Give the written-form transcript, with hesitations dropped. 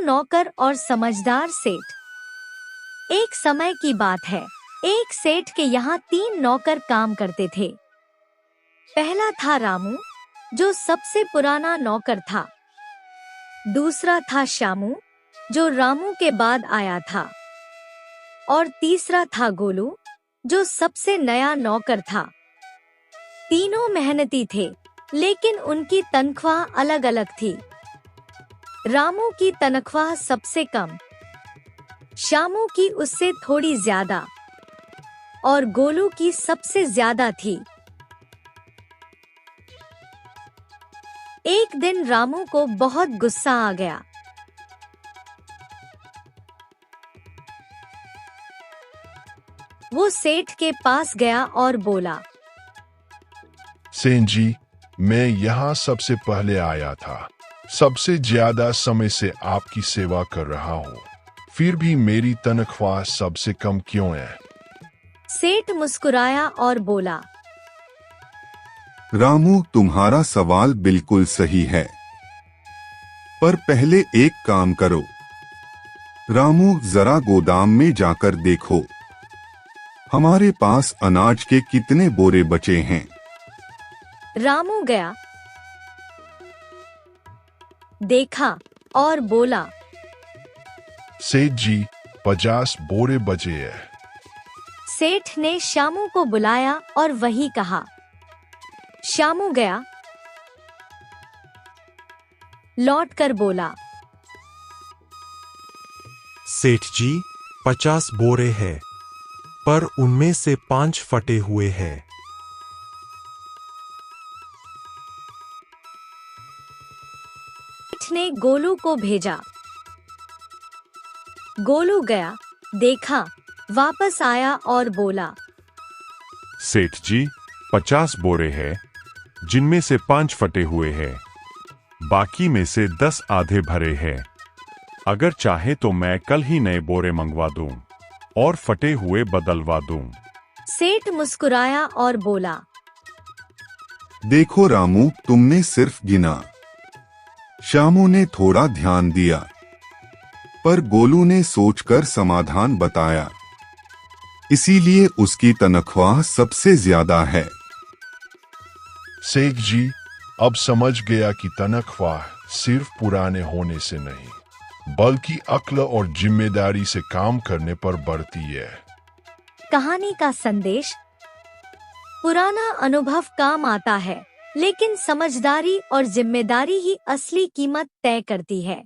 तीनों नौकर और समझदार सेठ। एक समय की बात है, एक सेठ के यहाँ 3 नौकर काम करते थे। पहला था रामू, जो सबसे पुराना नौकर था। दूसरा था श्यामू, जो रामू के बाद आया था। और तीसरा था गोलू, जो सबसे नया नौकर था। तीनों मेहनती थे, लेकिन उनकी तनख्वाह अलग अलग थी। रामू की तनख्वाह सबसे कम, श्यामू की उससे थोड़ी ज्यादा और गोलू की सबसे ज्यादा थी। एक दिन रामू को बहुत गुस्सा आ गया। वो सेठ के पास गया और बोला, सेठ जी, मैं यहाँ सबसे पहले आया था। सबसे ज्यादा समय से आपकी सेवा कर रहा हूँ, फिर भी मेरी तनख्वाह सबसे कम क्यों है? सेठ मुस्कुराया और बोला, रामू, तुम्हारा सवाल बिल्कुल सही है, पर पहले एक काम करो। रामू, जरा गोदाम में जाकर देखो, हमारे पास अनाज के कितने बोरे बचे हैं। रामू गया, देखा और बोला, सेठ जी, 50 बोरे बचे हैं। सेठ ने श्यामू को बुलाया और वही कहा। श्यामू गया, लौटकर बोला, सेठ जी, 50 बोरे हैं, पर उनमें से 5 फटे हुए हैं। सेठ ने गोलू को भेजा। गोलू गया, देखा, वापस आया और बोला, सेठ जी, 50 बोरे हैं, जिनमें से 5 फटे हुए हैं, बाकी में से 10 आधे भरे हैं। अगर चाहे तो मैं कल ही नए बोरे मंगवा दूं और फटे हुए बदलवा दूं। सेठ मुस्कुराया और बोला, देखो रामू, तुमने सिर्फ गिना। श्यामू ने थोड़ा ध्यान दिया, पर गोलू ने सोचकर समाधान बताया, इसीलिए उसकी तनख्वाह सबसे ज्यादा है। सेठ जी, अब समझ गया कि तनख्वाह सिर्फ पुराने होने से नहीं, बल्कि अक्ल और जिम्मेदारी से काम करने पर बढ़ती है। कहानी का संदेश, पुराना अनुभव काम आता है, लेकिन समझदारी और जिम्मेदारी ही असली कीमत तय करती है।